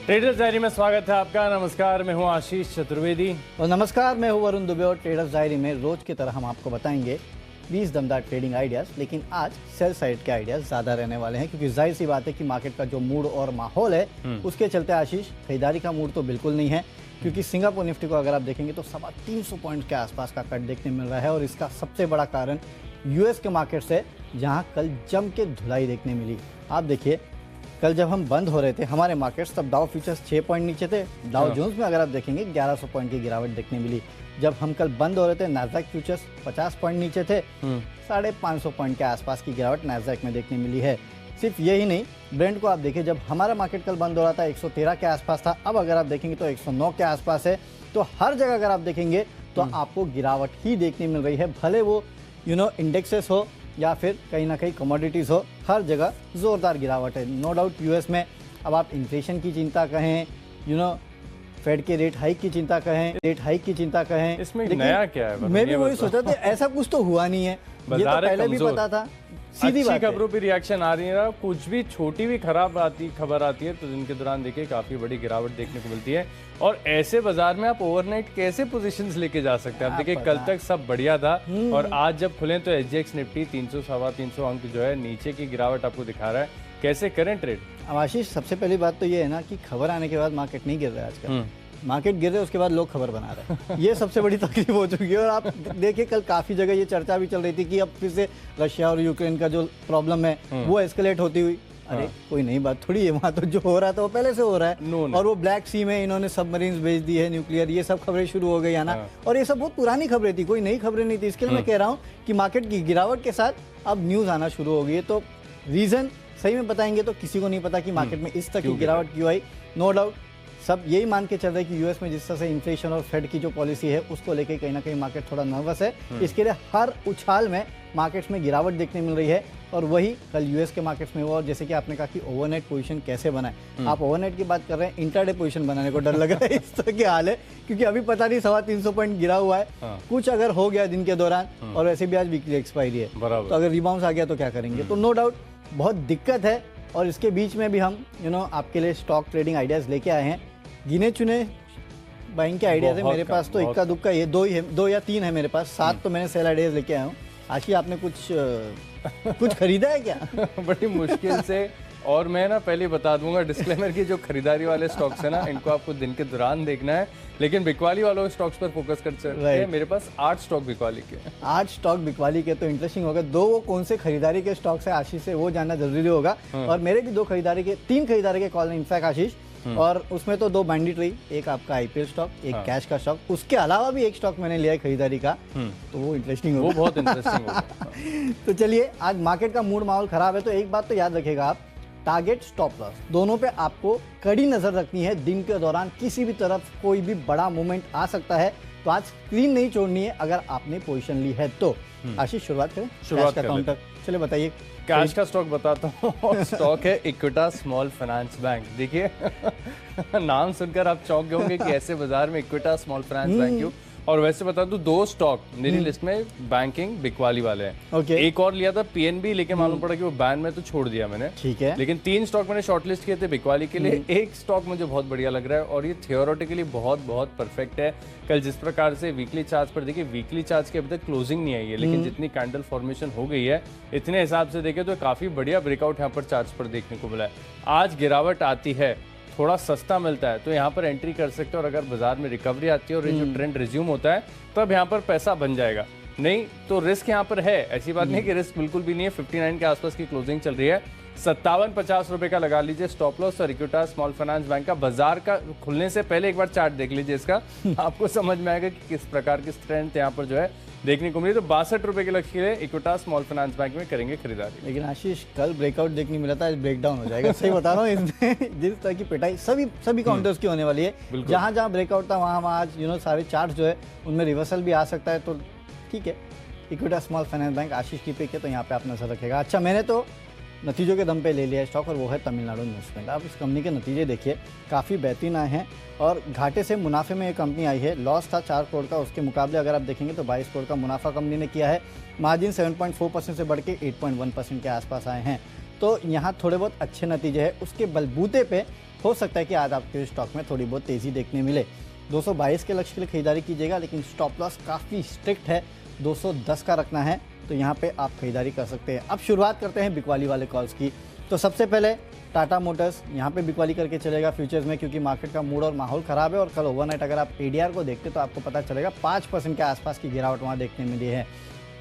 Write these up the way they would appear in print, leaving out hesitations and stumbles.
Traders diary में स्वागत है आपका। नमस्कार, मैं हूं आशीष चतुर्वेदी। और नमस्कार, मैं हूं वरुण दुबे। और ट्रेडर्स डायरी में रोज की तरह हम आपको बताएंगे 20 दमदार ट्रेडिंग आइडियाज़, लेकिन आज सेल साइड के आइडियाज़ ज़्यादा रहने वाले हैं, क्योंकि जाहिर सी बात है कि मार्केट का जो मूड और माहौल है उसके चलते आशीष खरीदारी का मूड तो बिल्कुल नहीं है, क्योंकि सिंगापुर निफ्टी को अगर आप देखेंगे तो 350 पॉइंट के आसपास का कट देखने मिल रहा है। और इसका सबसे बड़ा कारण यूएस के मार्केट से, जहाँ कल जम के धुलाई देखने मिली। आप देखिए, कल जब हम बंद हो रहे थे हमारे मार्केट्स, तब डाउ फ्यूचर्स 6 पॉइंट नीचे थे। डाउ जोन्स में अगर आप देखेंगे 1100 पॉइंट की गिरावट देखने मिली। जब हम कल बंद हो रहे थे नैस्डैक फ्यूचर्स 50 पॉइंट नीचे थे। 550 पॉइंट के आसपास की गिरावट नैस्डैक में देखने मिली है। सिर्फ यही नहीं, ब्रेंट को आप देखिए, जब हमारा मार्केट कल बंद हो रहा था 113 के आसपास था, अब अगर आप देखेंगे तो 109 के आसपास है। तो हर जगह अगर आप देखेंगे तो आपको गिरावट ही देखने मिल रही है, भले वो इंडेक्सेस हो या फिर कहीं ना कहीं कमोडिटीज़ हो, हर जगह ज़ोरदार गिरावट है। नो डाउट यूएस में अब आप इन्फ्लेशन की चिंता कहें, फेड के रेट हाइक की चिंता कहें, इसमें नया क्या है? मैं भी वही सोचा था, ऐसा कुछ तो हुआ नहीं है, ये तो पहले भी पता था। सीधी बात है, खबरों पर रिएक्शन आ रही है। कुछ भी छोटी भी खबर आती है तो दिन के दौरान देखिए काफी बड़ी गिरावट देखने को मिलती है। और ऐसे बाजार में आप ओवरनाइट कैसे पोजीशंस लेके जा सकते हैं? आप देखिए, कल तक सब बढ़िया था और आज जब खुले तो एसजीएक्स निफ्टी 300-325 अंक जो है नीचे की गिरावट आपको दिखा रहा है। कैसे करें ट्रेड? आशीष, सबसे पहली बात तो ये है ना कि खबर आने के बाद मार्केट नहीं गिर रहा है आजकल। मार्केट गिर रहे हैं, उसके बाद लोग खबर बना रहे हैं। ये सबसे बड़ी तकलीफ हो चुकी है। और आप देखिए, कल काफ़ी जगह ये चर्चा भी चल रही थी कि अब फिर से रशिया और यूक्रेन का जो प्रॉब्लम है वो एस्केलेट होती हुई। अरे कोई नई बात थोड़ी है, वहाँ तो जो हो रहा था वो पहले से हो रहा है। और वो ब्लैक सी में इन्होंने सबमरीन्स भेज दी है, न्यूक्लियर, ये सब खबरें शुरू हो गई है ना। और ये सब बहुत पुरानी खबरें थी, कोई नई खबरें नहीं थी। इसके लिए मैं कह रहा हूँ कि मार्केट की गिरावट के साथ अब न्यूज़ आना शुरू हो गई है। तो रीज़न सही में बताएंगे तो किसी को नहीं पता कि मार्केट में इस तरह की गिरावट क्यों आई। नो डाउट सब यही मान के चल रहे हैं कि यूएस में जिस तरह से इन्फ्लेशन और फेड की जो पॉलिसी है उसको लेके कहीं ना कहीं मार्केट थोड़ा नर्वस है। इसके लिए हर उछाल में मार्केट्स में गिरावट देखने मिल रही है। और वही कल यूएस के मार्केट्स में हुआ। और जैसे कि आपने कहा कि ओवरनाइट पोजीशन कैसे बनाए, आप ओवरनाइट की बात कर रहे हैं, इंट्राडे पोजीशन बनाने को डर लग रहा है। इस तरह के हाल है, क्योंकि अभी पता नहीं 350 पॉइंट गिरा हुआ है। कुछ अगर हो गया दिन के दौरान, और वैसे भी आज वीकली एक्सपायरी है, तो अगर रिबाउंस आ गया तो क्या करेंगे? तो नो डाउट बहुत दिक्कत है। और इसके बीच में भी हम आपके लिए स्टॉक ट्रेडिंग आइडियाज़ लेके आए हैं। गिने चुने बाइंग के आइडियाज़ है मेरे पास, तो इक्का दुक्का ये दो या तीन है मेरे पास। 7 तो मैंने सेल आइडियाज़ लेके आया हूँ। आशी, आपने कुछ खरीदा है क्या? बड़ी मुश्किल से। और मैं ना पहले बता दूंगा डिस्क्लेमर की, जो खरीदारी वाले स्टॉक्स है ना, इनको आपको दिन के दौरान देखना है, लेकिन बिकवाली वालों स्टॉक्स पर फोकस कर सकते हैं। मेरे पास 8 स्टॉक बिकवाली के। 8 स्टॉक बिकवाली के तो इंटरेस्टिंग होगा। 2 वो कौन से खरीदारी के स्टॉक्स है आशीष से वो जानना जरूरी होगा। और मेरे भी 3 खरीदारी के कॉल है इनफैक्ट आशीष। और उसमें तो 2 मैंडेटरी, एक आपका आईपीएल स्टॉक, एक कैश का स्टॉक। उसके अलावा भी एक स्टॉक मैंने लिया है खरीदारी का, तो वो इंटरेस्टिंग होगा। वो बहुत इंटरेस्टिंग होगा। तो चलिए, आज मार्केट का मूड माहौल खराब है, तो एक बात तो याद रखिएगा आप, टारगेट स्टॉप लॉस दोनों पे आपको कड़ी नजर रखनी है। दिन के दौरान किसी भी तरफ कोई भी बड़ा मूवमेंट आ सकता है, तो आज स्क्रीन नहीं छोड़नी है अगर आपने पोजीशन ली है तो। आशीष, शुरुआत करें कैश का काउंटर। चलिए बताइए। कैश का स्टॉक बताता हूँ। स्टॉक है इक्विटास स्मॉल फाइनेंस बैंक। देखिए, नाम सुनकर आप चौंक गए होंगे कि ऐसे बाजार में इक्विटास स्मॉल फाइनेंस बैंक क्यों। और वैसे बता दूं, 2 स्टॉक मेरी लिस्ट में बैंकिंग बिकवाली वाले हैं। एक और लिया था पीएनबी, लेकिन मालूम पड़ा कि वो बैन में, तो छोड़ दिया मैंने। ठीक है, लेकिन 3 स्टॉक मैंने शॉर्टलिस्ट किए थे बिकवाली के लिए। एक स्टॉक मुझे बहुत बढ़िया लग रहा है और ये थियोरेटिकली बहुत परफेक्ट है। कल जिस प्रकार से वीकली चार्ट पर देखिए, वीकली चार्ट की अभी तक क्लोजिंग नहीं आई है, लेकिन जितनी कैंडल फॉर्मेशन हो गई है, इतने हिसाब से देखें तो काफी बढ़िया ब्रेकआउट यहाँ पर चार्ट पर देखने को मिला है। आज गिरावट आती है, थोड़ा सस्ता मिलता है, तो यहाँ पर एंट्री कर सकते हो। और अगर बाजार में रिकवरी आती है और ये जो ट्रेंड रिज्यूम होता है, तब यहाँ पर पैसा बन जाएगा। नहीं तो रिस्क यहाँ पर है, ऐसी बात नहीं कि रिस्क बिल्कुल भी नहीं है। 59 के आसपास की क्लोजिंग चल रही है। 57-50 रुपए का लगा लीजिए स्टॉप लॉस। और इक्विटास स्मॉल फाइनेंस बैंक का बाजार का खुलने से पहले एक बार चार्ट देख लीजिए इसका, आपको समझ में आएगा कि किस प्रकार की स्ट्रेंथ यहाँ पर जो है देखने को मिली। तो 62 रुपए के लक्ष्य के लिए इक्विटास स्मॉल फाइनेंस बैंक में करेंगे खरीदारी। लेकिन आशीष, कल ब्रेकआउट देखने मिला था, आज ब्रेकडाउन हो जाएगा। सही बता रहा हूँ, इसमें जिस तरह की पिटाई सभी काउंटर्स की होने वाली है। जहाँ ब्रेकआउट था वहाँ आज सारे चार्ट जो है उनमें रिवर्सल भी आ सकता है। तो ठीक है, इक्विटास स्मॉल फाइनेंस बैंक आशीष की पिक है, तो यहाँ पे आप नजर रखेगा। अच्छा, मैंने तो नतीजों के दम पे ले लिया है स्टॉक, और वो है तमिलनाडु इन्वेस्टमेंट। आप इस कंपनी के नतीजे देखिए, काफ़ी बेहतरीन आए हैं और घाटे से मुनाफे में ये कंपनी आई है। लॉस था 4 करोड़ का, उसके मुकाबले अगर आप देखेंगे तो 22 करोड़ का मुनाफा कंपनी ने किया है। मार्जिन 7.4% से बढ़ के 8.1% के आसपास आए हैं। तो यहाँ थोड़े बहुत अच्छे नतीजे हैं, उसके बलबूते पे हो सकता है कि आज आपके स्टॉक में थोड़ी बहुत तेज़ी देखने मिले। 222 के लक्ष्य के लिए खरीदारी कीजिएगा, लेकिन स्टॉप लॉस काफ़ी स्ट्रिक्ट है, 210 का रखना है, तो यहाँ पे आप खरीदारी कर सकते हैं। अब शुरुआत करते हैं बिकवाली वाले कॉल्स की। तो सबसे पहले टाटा मोटर्स, यहाँ पे बिकवाली करके चलेगा फ्यूचर्स में, क्योंकि मार्केट का मूड और माहौल ख़राब है। और कल ओवरनाइट अगर आप एडीआर को देखते तो आपको पता चलेगा 5% के आसपास की गिरावट वहाँ देखने मिली है।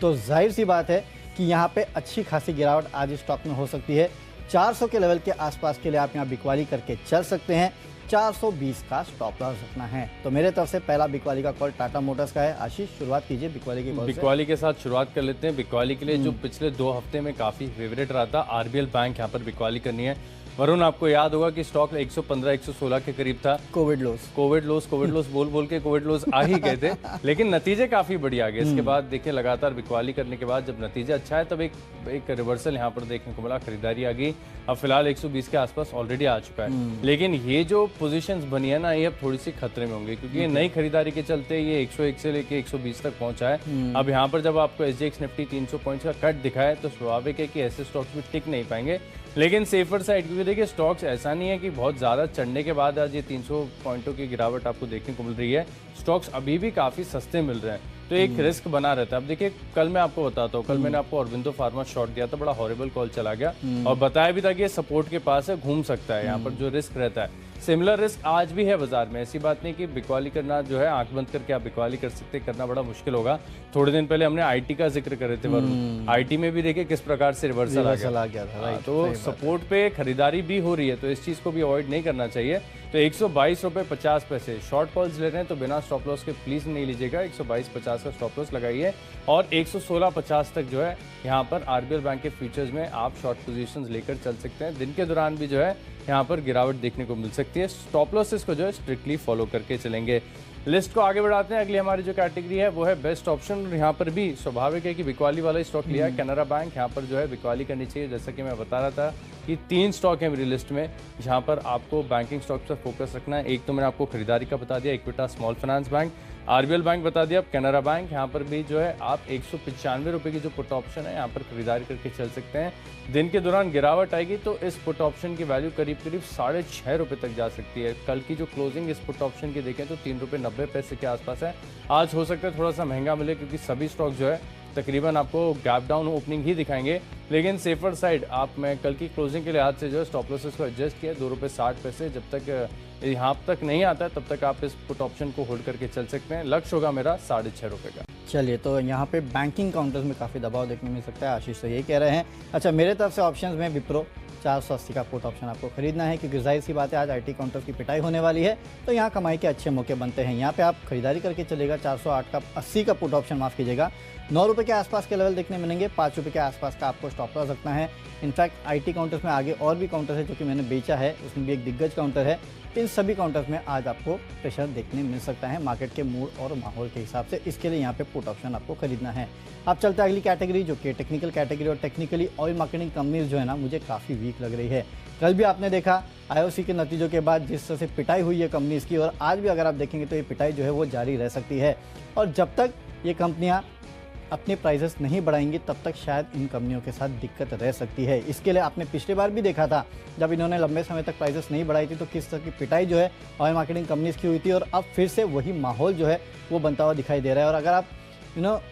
तो जाहिर सी बात है कि यहाँ पे अच्छी खासी गिरावट आज स्टॉक में हो सकती है। 400 के लेवल के आसपास के लिए आप यहाँ बिकवाली करके चल सकते हैं। 420 का स्टॉप लॉस रखना है। तो मेरे तरफ से पहला बिकवाली का कॉल टाटा मोटर्स का है। आशीष, शुरुआत कीजिए बिकवाली के कॉल से। बिकवाली के साथ शुरुआत कर लेते हैं। बिकवाली के लिए जो पिछले 2 हफ्ते में काफी फेवरेट रहा था, आरबीएल बैंक यहाँ पर बिकवाली करनी है। वरुण, आपको याद होगा कि स्टॉक 115-116 के करीब था। कोविड लॉस बोल के कोविड लॉस आ ही गए थे, लेकिन नतीजे काफी बढ़िया आ गए। इसके बाद देखिए लगातार बिकवाली करने के बाद जब नतीजा अच्छा है तब एक रिवर्सल यहाँ पर देखने को मिला, खरीदारी आ गई। अब फिलहाल 120 के आसपास ऑलरेडी आ चुका है, लेकिन ये जो पोजीशंस बनी है ना, ये अब थोड़ी सी खतरे में होंगे, क्योंकि ये नई खरीदारी के चलते ये 101 से लेके 120 तक पहुंचा है। अब यहाँ पर जब आपको एसजीएक्स निफ्टी 300 पॉइंट्स का कट दिखाए तो स्वाभाविक है कि ऐसे स्टॉक्स भी टिक नहीं पाएंगे। लेकिन सेफर साइड, क्योंकि देखिए स्टॉक्स ऐसा नहीं है कि बहुत ज़्यादा चढ़ने के बाद आज ये 300 पॉइंटों की गिरावट आपको देखने को मिल रही है। स्टॉक्स अभी भी काफ़ी सस्ते मिल रहे हैं, तो एक रिस्क बना रहता है। अब देखिए कल मैं आपको बताता हूँ, कल मैंने आपको अरविंदो फार्मा शॉर्ट दिया था, बड़ा हॉरिबल कॉल चला गया और बताया भी था कि ये सपोर्ट के पास है, घूम सकता है। यहाँ पर जो रिस्क रहता है, सिमिलर रिस्क आज भी है बाजार में। ऐसी बात नहीं कि बिकवाली करना जो है आंख बंद करके आप बिकवाली कर सकते, करना बड़ा मुश्किल होगा। थोड़े दिन पहले हमने आईटी का जिक्र करे थे वरुण, आईटी में भी देखिए किस प्रकार से रिवर्सल आ गया था। तो सपोर्ट पे खरीदारी भी हो रही है, तो इस चीज को भी अवॉइड नहीं करना चाहिए। तो 122 रुपये 50 पैसे शॉर्ट कॉल्स ले रहे हैं तो बिना स्टॉप लॉस के प्लीज नहीं लीजिएगा। 122.50 का स्टॉप लॉस लगाइए और 116.50 तक जो है यहाँ पर आरबीएल बैंक के फ्यूचर्स में आप शॉर्ट पोजीशंस लेकर चल सकते हैं। दिन के दौरान भी जो है यहाँ पर गिरावट देखने को मिल सकती है। स्टॉप लॉसेस को जो है स्ट्रिक्टली फॉलो करके चलेंगे। लिस्ट को आगे बढ़ाते हैं। अगली हमारी जो कैटेगरी है वो है बेस्ट ऑप्शन। यहाँ पर भी स्वाभाविक है कि बिकवाली वाला स्टॉक लिया है कैनरा बैंक। यहाँ पर जो है बिकवाली करनी चाहिए। जैसा कि मैं बता रहा था कि 3 स्टॉक है मेरी लिस्ट में जहाँ पर आपको बैंकिंग स्टॉक पर फोकस रखना है। एक तो मैंने आपको खरीदारी का बता दिया, इक्विटा small finance bank, RBL bank बता दिया, अब कैनरा बैंक। यहाँ पर भी जो है आप 195 रुपये की जो पुट ऑप्शन है यहाँ पर खरीदारी करके चल सकते हैं। दिन के दौरान गिरावट आएगी तो इस पुट ऑप्शन की वैल्यू करीब 6.5 रुपये तक जा सकती है। कल की जो क्लोजिंग इस पुट ऑप्शन की देखें तो 3 रुपये 90 पैसे के आसपास है। आज हो सकता है थोड़ा सा महंगा मिले, क्योंकि सभी स्टॉक जो है तकरीबन आपको गैप डाउन ओपनिंग ही दिखाएंगे। लेकिन सेफर साइड आप, मैं कल की क्लोजिंग के लिहाज से जो है स्टॉप लॉसेस को एडजस्ट किया 2 रुपये 60 पैसे। जब तक यहाँ तक नहीं आता है तब तक आप इस पुट ऑप्शन को होल्ड करके चल सकते हैं। लक्ष्य होगा मेरा 6.5 रुपये का। चलिए, तो यहाँ पे बैंकिंग काउंटर्स में काफ़ी दबाव देखने मिल सकता है। आशीष तो यही कह रहे हैं। अच्छा, मेरे तरफ से ऑप्शंस में विप्रो 480 का पुट ऑप्शन आपको खरीदना है, क्योंकि जाहिर सी बात है आज आईटी काउंटर्स की पिटाई होने वाली है, तो यहाँ कमाई के अच्छे मौके बनते हैं। यहाँ पे आप खरीदारी करके चलेगा। 480 का पुट ऑप्शन, माफ़ कीजिएगा, 9 रुपये के आसपास के लेवल देखने मिलेंगे। 5 रुपये के आसपास का आपको स्टॉप लॉस रखना है। इनफैक्ट आईटी काउंटर्स में आगे और भी काउंटर है जो कि मैंने बेचा है, उसमें भी एक दिग्गज काउंटर है। इन सभी काउंटर्स में आज आपको प्रेशर देखने मिल सकता है मार्केट के मूड और माहौल के हिसाब से। इसके लिए यहाँ पे पुट ऑप्शन आपको खरीदना है। अब चलते हैं अगली कैटेगरी, जो कि टेक्निकल कैटेगरी। और टेक्निकली ऑयल मार्केटिंग कंपनीज जो है ना, मुझे काफ़ी वीक लग रही है। कल भी आपने देखा आईओसी के नतीजों के बाद जिस तरह से पिटाई हुई है कंपनीज की, और आज भी अगर आप देखेंगे तो ये पिटाई जो है वो जारी रह सकती है। और जब तक ये कंपनियाँ अपने प्राइसेस नहीं बढ़ाएंगी तब तक शायद इन कंपनियों के साथ दिक्कत रह सकती है। इसके लिए आपने पिछली बार भी देखा था, जब इन्होंने लंबे समय तक प्राइसेस नहीं बढ़ाई थी तो किस तरह की पिटाई जो है ऑयल मार्केटिंग कंपनीज की हुई थी। और अब फिर से वही माहौल जो है वो बनता हुआ दिखाई दे रहा है। और अगर आप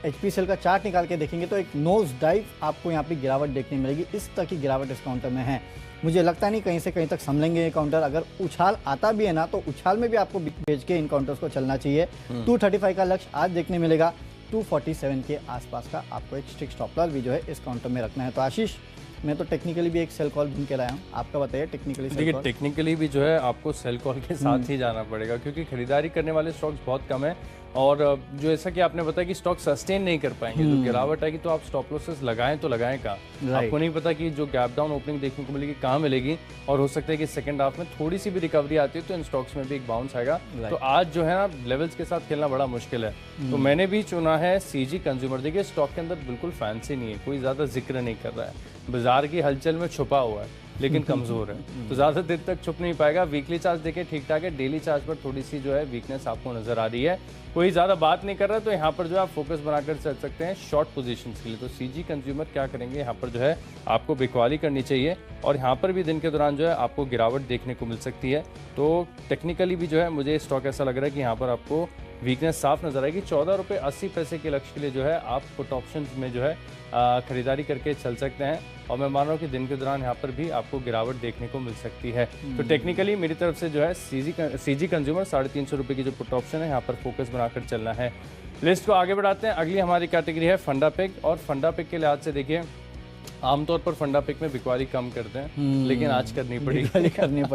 HPCL का चार्ट निकाल के देखेंगे तो एक नोज डाइव आपको यहाँ पे गिरावट देखने मिलेगी। इस तरह की गिरावट इस काउंटर में है। मुझे लगता नहीं कहीं से कहीं तक संभलेंगे ये काउंटर। अगर उछाल आता भी है ना, तो उछाल में भी आपको बेच के इन काउंटर्स को चलना चाहिए। 235 का लक्ष्य आज देखने मिलेगा। 247 के आसपास का आपको एक स्ट्रिक्ट स्टॉप लॉस भी जो है इस काउंटर में रखना है। तो आशीष, मैं तो टेक्निकली भी एक सेल कॉल ढूंढ के लाया हूँ, आपका बताइए टेक्निकली। देखिए, टेक्निकली भी जो है आपको सेल कॉल के साथ ही जाना पड़ेगा, क्योंकि खरीदारी करने वाले स्टॉक्स बहुत कम है। और जो ऐसा कि आपने बताया कि स्टॉक सस्टेन नहीं कर पाएंगे, तो गिरावट आएगी तो आप स्टॉप लॉसेस लगाएं तो लगाएं कहाँ। आपको नहीं पता कि जो गैप डाउन ओपनिंग देखने को मिलेगी कहाँ मिलेगी, और हो सकता है कि सेकंड हाफ में थोड़ी सी भी रिकवरी आती है तो इन स्टॉक्स में भी एक बाउंस आएगा। तो आज जो है ना, लेवल्स के साथ खेलना बड़ा मुश्किल है। तो मैंने भी चुना है सीजी कंज्यूमर। देखिए, स्टॉक के अंदर बिल्कुल फैंसी नहीं है, कोई ज़्यादा जिक्र नहीं कर रहा है, बाजार की हलचल में छुपा हुआ है। लेकिन कमज़ोर है, तो ज़्यादा देर तक छुप नहीं पाएगा। वीकली चार्ज देखिए ठीक ठाक है, डेली चार्ज पर थोड़ी सी जो है वीकनेस आपको नज़र आ रही है। कोई ज़्यादा बात नहीं कर रहा, तो यहाँ पर जो है आप फोकस बनाकर चल सकते हैं शॉर्ट पोजीशंस के लिए। तो सीजी कंज्यूमर क्या करेंगे, यहाँ पर जो है आपको बिकवाली करनी चाहिए, और यहाँ पर भी दिन के दौरान जो है आपको गिरावट देखने को मिल सकती है। तो टेक्निकली भी जो है मुझे स्टॉक ऐसा लग रहा है कि यहाँ पर आपको वीकनेस साफ नजर आएगी। 14 रुपये 80 पैसे के लक्ष्य के लिए जो है आप पुट ऑप्शन में जो है खरीदारी करके चल सकते हैं, और मैं मान रहा हूँ कि दिन के दौरान यहाँ पर भी आपको गिरावट देखने को मिल सकती है। तो टेक्निकली मेरी तरफ से जो है सीजी कंज्यूमर 350 रुपये की जो पुट ऑप्शन है यहाँ पर फोकस बनाकर चलना है। लिस्ट को आगे बढ़ाते हैं। अगली हमारी कैटेगरी है फंडा पिक, और फंडा पिक के लिहाज से देखिए आमतौर पर फंडा पिक में बिकवाली कम करते हैं, लेकिन आज करनी पड़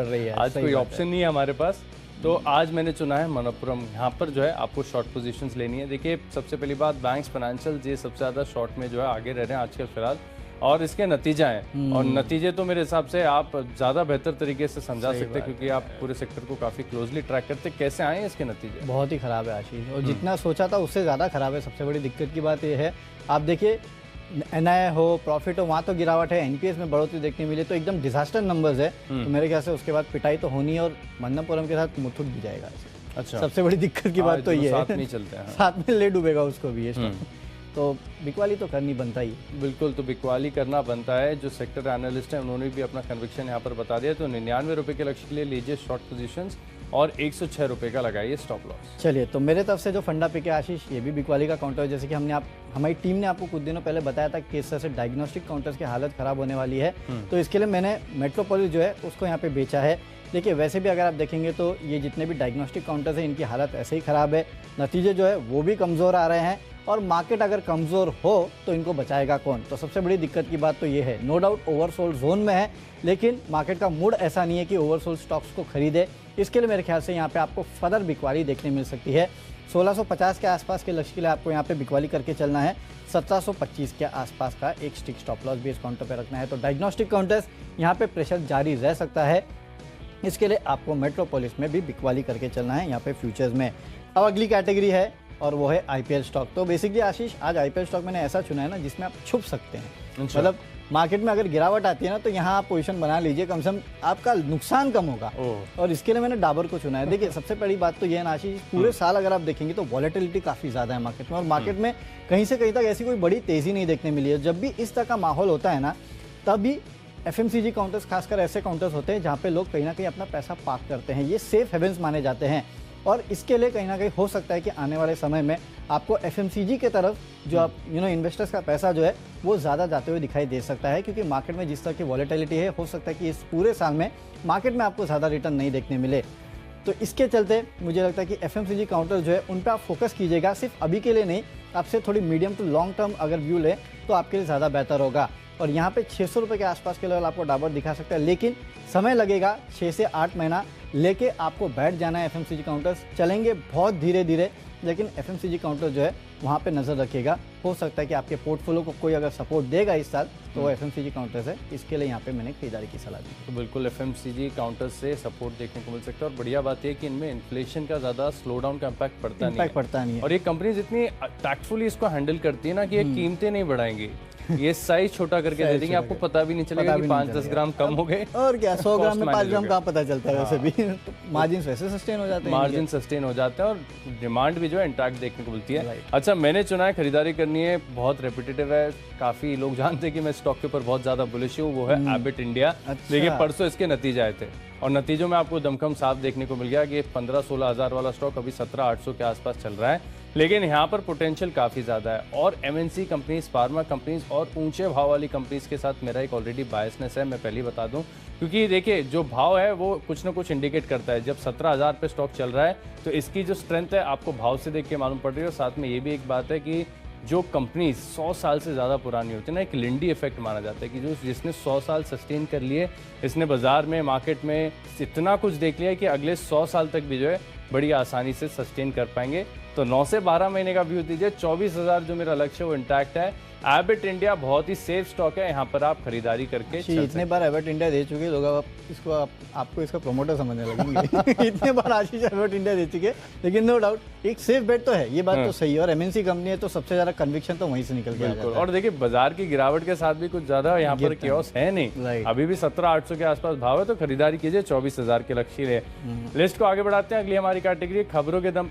रही है। आज कोई ऑप्शन नहीं है हमारे पास, तो आज मैंने चुना है मनप्पुरम। यहाँ पर जो है आपको शॉर्ट पोजीशंस लेनी है। देखिए सबसे पहली बात, बैंक्स फाइनेंशियल ये सबसे ज़्यादा शॉर्ट में जो है आगे रह रहे हैं आजकल फिलहाल, और इसके नतीजा हैं, और नतीजे तो मेरे हिसाब से आप ज़्यादा बेहतर तरीके से समझा सकते हैं, क्योंकि आप पूरे सेक्टर को काफ़ी क्लोजली ट्रैक करते हैं। कैसे आए हैं इसके नतीजे? बहुत ही ख़राब है आशीष, और जितना सोचा था उससे ज़्यादा ख़राब है। सबसे बड़ी दिक्कत की बात यह है, आप देखिए एनआई हो, प्रॉफिट हो, वहाँ तो गिरावट है, एनपीएस में बढ़ोतरी देखने मिली, तो एकदम डिजास्टर नंबर्स है। तो मेरे ख्याल से उसके बाद पिटाई तो होनी है, और मनप्पुरम के साथ मुथुट भी जाएगा। अच्छा, सबसे बड़ी दिक्कत की बात तो ये है, साथ में चलते हैं, साथ में ले डूबेगा उसको भी ये। तो बिकवाली तो करनी बनता ही। बिल्कुल, तो बिकवाली करना बनता है। जो सेक्टर एनालिस्ट हैं उन्होंने भी अपना कन्विक्शन यहाँ पर बता दिया। तो 99 रुपये के लक्ष्य के लिए लीजिए शॉर्ट पोजीशंस, और 106 रुपये का लगाइए स्टॉप लॉस। चलिए, तो मेरे तरफ से जो फंडा पिक है आशीष, ये भी बिकवाली का काउंटर है। जैसे कि हमारी टीम ने आपको कुछ दिनों पहले बताया था कि इस तरह से डायग्नोस्टिक काउंटर्स की हालत खराब होने वाली है, तो इसके लिए मैंने मेट्रोपोलिस जो है उसको यहाँ पे बेचा है। देखिए वैसे भी अगर आप देखेंगे तो ये जितने भी डायग्नोस्टिक काउंटर्स हैं इनकी हालत ऐसे ही ख़राब है, नतीजे जो है वो भी कमज़ोर आ रहे हैं, और मार्केट अगर कमज़ोर हो तो इनको बचाएगा कौन? तो सबसे बड़ी दिक्कत की बात तो ये है, नो डाउट ओवरसोल्ड जोन में है, लेकिन मार्केट का मूड ऐसा नहीं है कि ओवरसोल्ड स्टॉक्स को खरीदे। इसके लिए मेरे ख्याल से यहाँ पे आपको फर्दर बिकवाली देखने मिल सकती है। 1650 के आसपास के लक्ष्य के लिए आपको यहाँ पे बिकवाली करके चलना है। 1725 के आसपास का एक स्टिक स्टॉप लॉस भी इस काउंटर पे रखना है। तो डायग्नोस्टिक काउंटर्स यहाँ पे प्रेशर जारी रह सकता है, इसके लिए आपको मेट्रोपोलिस में भी बिकवाली करके चलना है यहाँ पे फ्यूचर्स में। अब अगली कैटेगरी है, और वो है आईपीएल स्टॉक। तो बेसिकली आशीष, आज आईपीएल स्टॉक मैंने ऐसा चुना है ना जिसमें आप छुप सकते हैं। मतलब मार्केट में अगर गिरावट आती है ना, तो यहाँ आप पोजीशन बना लीजिए, कम से कम आपका नुकसान कम होगा। और इसके लिए मैंने डाबर को चुना है। देखिए सबसे बड़ी बात तो ये है ना आशीष, पूरे साल अगर आप देखेंगे तो वॉलेटिलिटी काफ़ी ज़्यादा है मार्केट में, और मार्केट में कहीं से कहीं तक ऐसी कोई बड़ी तेज़ी नहीं देखने मिली है। जब भी इस तरह का माहौल होता है ना, तभी एफएमसीजी काउंटर्स, खासकर ऐसे काउंटर्स होते हैं जहाँ पे लोग कहीं ना कहीं अपना पैसा पार्क करते हैं। ये सेफ हेवेंस माने जाते हैं, और इसके लिए कहीं ना कहीं हो सकता है कि आने वाले समय में आपको एफएमसीजी के तरफ जो आप इन्वेस्टर्स का पैसा जो है वो ज़्यादा जाते हुए दिखाई दे सकता है, क्योंकि मार्केट में जिस तरह की वॉलेटिलिटी है, हो सकता है कि इस पूरे साल में मार्केट में आपको ज़्यादा रिटर्न नहीं देखने मिले। तो इसके चलते मुझे लगता है कि एफएमसीजी काउंटर जो है उन पर आप फोकस कीजिएगा, सिर्फ अभी के लिए नहीं, आपसे थोड़ी मीडियम टू लॉन्ग टर्म अगर व्यू लें तो आपके लिए ज़्यादा बेहतर होगा। और यहाँ पे 600 रुपये के आसपास के लेवल आपको डाबर दिखा सकता है, लेकिन समय लगेगा, 6 से 8 महीना लेके आपको बैठ जाना है। एफएमसीजी काउंटर्स चलेंगे बहुत धीरे धीरे, लेकिन एफएमसीजी काउंटर जो है वहाँ पे नज़र रखिएगा। हो सकता है कि आपके पोर्टफोलियो को कोई अगर सपोर्ट देगा इस साल, तो वो एफएमसीजी काउंटर्स है। इसके लिए यहाँ पे मैंने खरीदारी की सलाह दी। तो बिल्कुल एफएमसीजी काउंटर्स से सपोर्ट देखने को मिल सकता है, और बढ़िया बात यह है कि इनमें इन्फ्लेशन का ज़्यादा स्लो डाउन का इम्पैक्ट पड़ता नहीं है। और ये कंपनीज इतनी टैक्टफुली इसको हैंडल करती है ना कि ये कीमतें नहीं बढ़ाएंगी, ये साइज छोटा करके दे देंगे, आपको पता भी नहीं चलेगा कि 5-10 ग्राम कम हो गए। और क्या 100 ग्राम में 5 ग्राम कहाँ पता चलता है वैसे भी। मार्जिन वैसे सस्टेन हो जाते हैं, मार्जिन सस्टेन हो जाते हैं, और डिमांड भी जो है इंटैक्ट देखने को मिलती है। अच्छा, मैंने चुना है, खरीदारी करनी है, बहुत रेपिटेटिव है, काफी लोग जानते हैं कि मैं स्टॉक के ऊपर बहुत ज्यादा बुलिश हूँ, वो है एबिट इंडिया। देखिए परसों इसके नतीजे आए थे, और नतीजों में आपको दमखम साफ देखने को मिल गया कि 15-16 हज़ार वाला स्टॉक अभी 17-800 के आसपास चल रहा है, लेकिन यहाँ पर पोटेंशियल काफ़ी ज़्यादा है। और एमएनसी कंपनीज, फार्मा कंपनीज और ऊंचे भाव वाली कंपनीज के साथ मेरा एक ऑलरेडी बायसनेस है, मैं पहले ही बता दूं, क्योंकि देखिए जो भाव है वो कुछ ना कुछ इंडिकेट करता है। जब 17,000 पे स्टॉक चल रहा है तो इसकी जो स्ट्रेंथ है आपको भाव से देख के मालूम पड़ रही है। और साथ में ये भी एक बात है कि जो कंपनीज 100 साल से ज़्यादा पुरानी होती है ना, एक लिंडी इफेक्ट माना जाता है कि जो जिसने 100 साल सस्टेन कर लिए, इसने बाजार में, मार्केट में इतना कुछ देख लिया है कि अगले 100 साल तक भी जो है बड़ी आसानी से सस्टेन कर पाएंगे। तो 9 से 12 महीने का व्यू दीजिए। 24,000 जो मेरा लक्ष्य है वो इंटैक्ट है। एबिट इंडिया बहुत ही सेफ स्टॉक है, यहाँ पर आप खरीदारी करके इतने बार एबिट इंडिया दे चुके लोग, अब इसको आपको इसका प्रोमोटर समझने लगेंगे। इतने बार आशीष एबिट इंडिया दे चुके, लेकिन नो डाउट एक सेफ बेट तो है, ये बात तो सही है। और एमएनसी कंपनी है तो सबसे ज्यादा कन्विक्शन तो वहीं से निकल के आ जाता है। और देखिए बाजार की गिरावट के साथ भी कुछ ज्यादा यहाँ पर क्योस है नहीं, अभी भी 17,800 के आसपास भाव है, तो खरीदारी कीजिए। 24,000 के लक्ष्य है। लिस्ट को आगे बढ़ाते हैं। अगली हमारी कैटेगरी खबरों के दम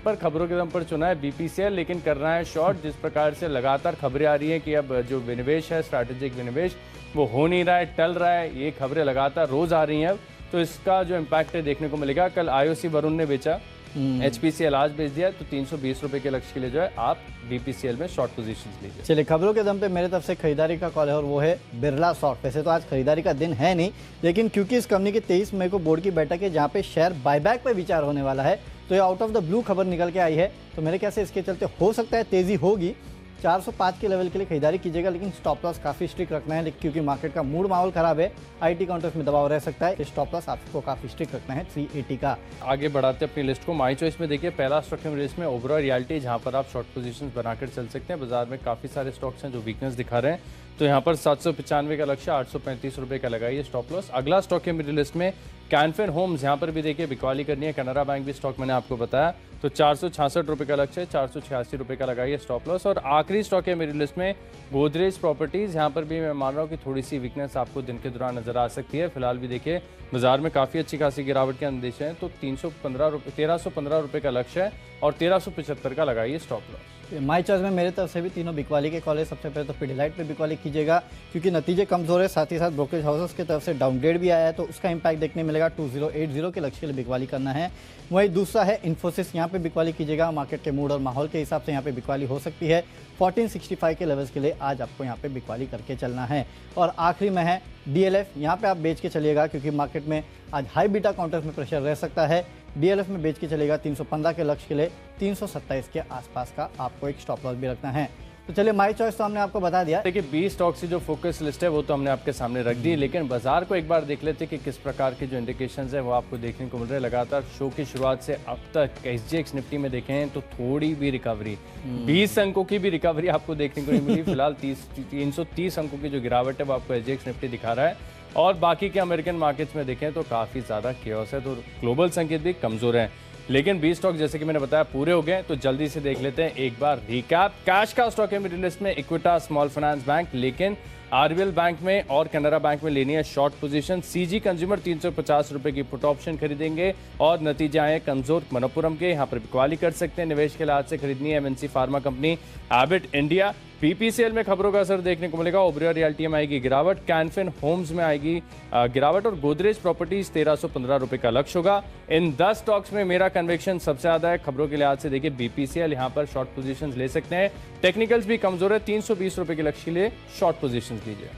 पर चुना है बीपीसीएल, लेकिन करना है शॉर्ट। जिस प्रकार से लगातार खबरें आ रही है कि अब जो विनिवेश है, स्ट्रैटेजिक विनिवेश, वो हो नहीं रहा है, टल रहा है, ये खबरें लगातार रोज आ रही हैं अब, तो इसका जो इम्पैक्ट है देखने को मिलेगा। कल आईओसी वरुण ने बेचा, एचपीसीएल आज बेच दिया, तो 320 रुपए के लक्ष्य के लिए जो है आप बीपीसीएल में शॉर्ट पोजीशंस लीजिए। चलिए खबरों के दम पे मेरे तरफ से खरीदारी का कॉल है और वो है बिरला सॉफ्ट। वैसे तो आज खरीदारी का दिन है नहीं, लेकिन क्योंकि इस कंपनी के 23 मई को बोर्ड की बैठक है जहाँ पे शेयर बायबैक पे विचार होने वाला है, तो ये आउट ऑफ द ब्लू खबर निकल के आई है, तो मेरे ख्याल से इसके चलते हो सकता है तेजी होगी। 405 के लेवल के लिए खरीदारी कीजिएगा, लेकिन स्टॉप लॉस काफी स्ट्रिक्ट रखना है क्योंकि मार्केट का मूड माहौल खराब है, आईटी काउंटर्स में दबाव रह सकता है। स्टॉप लॉस आपको काफी स्ट्रिक्ट रखना है 380 का। आगे बढ़ाते हैं अपनी लिस्ट को। माई चॉइस में देखिए पहला स्टॉक है लिस्ट में ओबरॉय रियल्टी, जहां पर आप शॉर्ट पोजीशंस बनाकर चल सकते हैं। बाजार में काफी सारे स्टॉक्स हैं जो वीकनेस दिखा रहे हैं, तो यहाँ पर 795 का लक्ष्य, 835 रुपए का लगाइए स्टॉप लॉस। अगला स्टॉक है मेरी लिस्ट में कैनफिन होम्स, यहाँ पर भी देखिए बिकवाली करनी है। कनारा बैंक भी स्टॉक मैंने आपको बताया, तो 466 रुपए का लक्ष्य है, 486 रुपए का लगाइए स्टॉप लॉस। और आखिरी स्टॉक है मेरी लिस्ट में गोदरेज प्रॉपर्टीज, यहाँ पर भी मैं मान रहा हूँ कि थोड़ी सी वीकनेस आपको दिन के दौरान नजर आ सकती है। फिलहाल भी देखिए बाजार में काफी अच्छी खासी गिरावट के अंदेश हैं, तो 1315 रुपए का लक्ष्य है और 1375 का लगाइए स्टॉप लॉस। माई चॉइस में मेरे तरफ से भी तीनों बिकवाली के कॉल है। सबसे पहले तो पिडिलाइट पे बिकवाली कीजिएगा क्योंकि नतीजे कमजोर है, साथ ही साथ ब्रोकरेज हाउसेस की तरफ से डाउनग्रेड भी आया है, तो उसका इंपैक्ट देखने मिलेगा। 2080 के लक्ष्य के लिए बिकवाली करना है। वही दूसरा है इन्फोसिस, यहाँ पे बिकवाली कीजिएगा। मार्केट के मूड और माहौल के हिसाब से यहाँ पे बिकवाली हो सकती है। 1465 के लेवल्स के लिए आज आपको यहाँ पे बिकवाली करके चलना है। और आखिरी में है डीएलएफ, यहाँ पे आप बेच के चलिएगा क्योंकि मार्केट में आज हाई बीटा काउंटर्स में प्रेशर रह सकता है। डीएलएफ में बेच के चलेगा 315 के लक्ष्य के लिए, 327 के आसपास का आपको एक स्टॉप लॉस भी रखना है। तो चलिए माई चॉइस तो हमने आपको बता दिया। देखिए 20 स्टॉक की जो फोकस लिस्ट है वो तो हमने आपके सामने रख दी, लेकिन बाजार को एक बार देख लेते कि किस प्रकार के जो इंडिकेशंस है वो आपको देखने को मिल रहे हैं। लगातार शो की शुरुआत से अब तक एसजीएक्स निफ्टी में देखें तो थोड़ी भी रिकवरी, 20 अंकों की भी रिकवरी आपको देखने को नहीं मिली। फिलहाल 330 अंकों की जो गिरावट है वो आपको एसजीएक्स निफ्टी दिखा रहा है, और बाकी के अमेरिकन मार्केट्स में देखें तो काफ़ी ज़्यादा केओस है, तो ग्लोबल संकेत भी कमज़ोर हैं। लेकिन 20 स्टॉक जैसे कि मैंने बताया पूरे हो गए, तो जल्दी से देख लेते हैं एक बार रिकैप। कैश का स्टॉक है मेरी लिस्ट में इक्विटा स्मॉल फाइनेंस बैंक, लेकिन आरबीएल बैंक में और कैनरा बैंक में लेनी है शॉर्ट पोजीशन। सीजी कंज्यूमर 350 रुपए की पुट ऑप्शन खरीदेंगे और नतीजे आए कमजोर मनप्पुरम के, यहाँ पर बिकवाली कर सकते हैं। निवेश के लिहाज से खरीदनी है MNC pharma company Abbott India. BPCL में खबरों का असर देखने को मिलेगा। ओबरॉय रियल्टी में आएगी गिरावट, कैनफिन होम्स में आएगी गिरावट, और गोदरेज प्रॉपर्टीज 1315 रुपए का लक्ष्य होगा। इन 10 स्टॉक्स में मेरा कन्विक्शन सबसे ज्यादा है। खबरों के लिहाज से देखिए बीपीसीएल यहाँ पर शॉर्ट पोजीशंस ले सकते हैं, टेक्निकल्स भी कमजोर है। 320 रुपए के लक्ष्य के लिए शॉर्ट पोजीशंस लीजिए।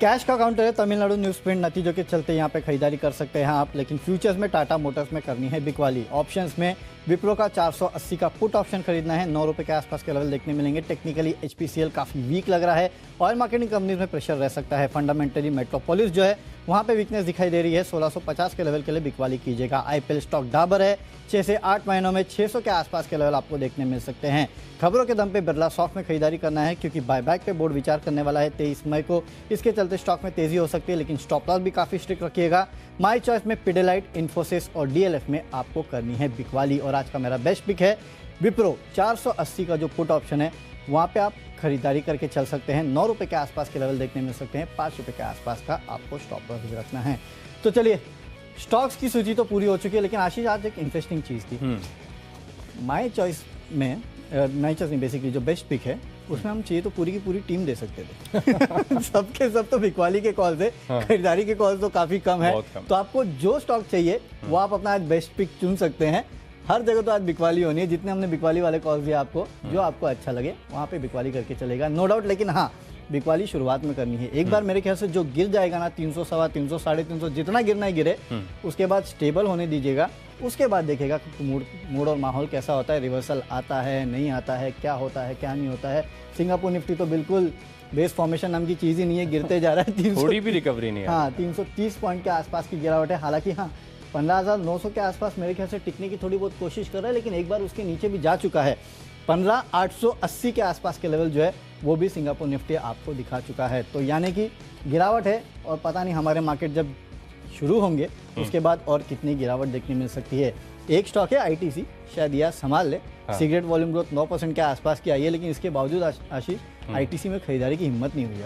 कैश का काउंटर है तमिलनाडु न्यूज प्रिंट, नतीजों के चलते यहाँ पे खरीदारी कर सकते हैं आप, लेकिन फ्यूचर्स में टाटा मोटर्स में करनी है बिकवाली। ऑप्शंस में विप्रो का 480 का पुट ऑप्शन खरीदना है, 9 रुपए के आसपास के लेवल देखने मिलेंगे। टेक्निकली एचपीसीएल काफी वीक लग रहा है, ऑयल मार्केटिंग कंपनीज में प्रेशर रह सकता है। फंडामेंटली मेट्रोपोलिस जो है वहाँ पे वीकनेस दिखाई दे रही है, 1650 के लेवल के लिए बिकवाली कीजिएगा। आईपीएल स्टॉक डाबर है, 6 से 8 महीनों में 600 के आसपास के लेवल आपको देखने मिल सकते हैं। खबरों के दम पे बिरला सॉफ्ट में खरीदारी करना है क्योंकि बायबैक पे बोर्ड विचार करने वाला है 23 मई को, इसके चलते स्टॉक में तेजी हो सकती है, लेकिन स्टॉप लॉस भी काफी स्ट्रिक्ट रखिएगा। माई चॉइस में पिडिलाइट, इन्फोसिस और डीएलएफ में आपको करनी है बिकवाली। और आज का मेरा बेस्ट पिक है विप्रो, 480 का जो पुट ऑप्शन है वहाँ पे आप खरीदारी करके चल सकते हैं। 9 रुपए के आसपास के लेवल देखने मिल सकते हैं, 5 रुपए के आसपास का आपको स्टॉप लॉस भी रखना है। तो चलिए स्टॉक्स की सूची तो पूरी हो चुकी है, लेकिन आशीष आज एक इंटरेस्टिंग चीज़ थी। माई चॉइस में बेसिकली जो बेस्ट पिक है उसमें हम चाहिए तो पूरी की पूरी टीम दे सकते थे। सबके सब तो बिकवाली के कॉल थे, खरीदारी के कॉल तो काफ़ी कम है। तो आपको जो स्टॉक चाहिए वो आप अपना आज बेस्ट पिक चुन सकते हैं। हर जगह तो आज बिकवाली होनी है, जितने हमने बिकवाली वाले कॉल दिए आपको, जो आपको अच्छा लगे वहाँ पे बिकवाली करके चलेगा, नो डाउट। लेकिन हाँ, बिकवाली शुरुआत में करनी है। एक बार मेरे ख्याल से जो गिर जाएगा ना 300, 350, 350, जितना गिरना है गिरे, उसके बाद स्टेबल होने दीजिएगा। उसके बाद देखेगा कि मूड और माहौल कैसा होता है, रिवर्सल आता है नहीं आता है, क्या होता है क्या नहीं होता है। सिंगापुर निफ्टी तो बिल्कुल बेस फॉर्मेशन नाम की चीज़ ही नहीं है, गिरते जा रहा है। 300 थोड़ी भी रिकवरी नहीं है। हाँ, 330 पॉइंट के आसपास की गिरावट है। हालांकि हाँ, 15,900 के आसपास मेरे ख्याल से टिकने की थोड़ी बहुत कोशिश कर रहा है, लेकिन एक बार उसके नीचे भी जा चुका है। 15,880 के आसपास के लेवल जो है वो भी सिंगापुर निफ्टी आपको दिखा चुका है। तो यानी कि गिरावट है, और पता नहीं हमारे मार्केट जब शुरू होंगे उसके बाद और कितनी गिरावट देखने मिल सकती है। एक स्टॉक है आईटीसी, शायद यह संभाल ले। सिगरेट वॉल्यूम ग्रोथ 9% के आसपास की आई है, लेकिन इसके बावजूद आशीष आईटीसी में खरीदारी की हिम्मत नहीं हुई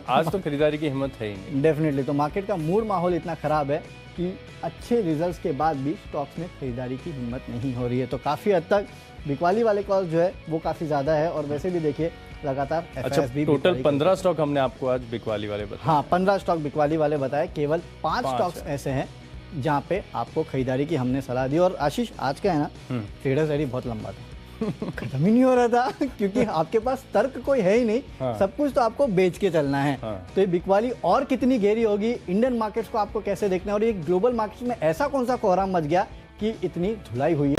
आज तो खरीदारी की हिम्मत है ही नहीं। डेफिनेटली। तो मार्केट का मूड माहौल इतना खराब है कि अच्छे रिजल्ट्स के बाद भी स्टॉक्स में खरीदारी की हिम्मत नहीं हो रही है। तो काफ़ी हद तक बिकवाली वाले कॉल जो है वो काफ़ी ज़्यादा है, और वैसे भी देखिए लगातार अच्छा, टोटल 15 स्टॉक हमने आपको आज बिकवाली वाले बताए। हाँ, 15 स्टॉक बिकवाली वाले बताए। केवल 5 स्टॉक्स ऐसे हैं जहाँ पे आपको खरीदारी की हमने सलाह दी। और आशीष, आज का है ना ट्रेडर्स आईडी बहुत लंबा था, खत्म ही नहीं हो रहा था क्योंकि आपके पास तर्क कोई है ही नहीं। सब कुछ तो आपको बेच के चलना है। तो ये बिकवाली और कितनी गहरी होगी, इंडियन मार्केट्स को आपको कैसे देखना है, और ये ग्लोबल मार्केट्स में ऐसा कौन सा कोहराम मच गया कि इतनी धुलाई हुई है।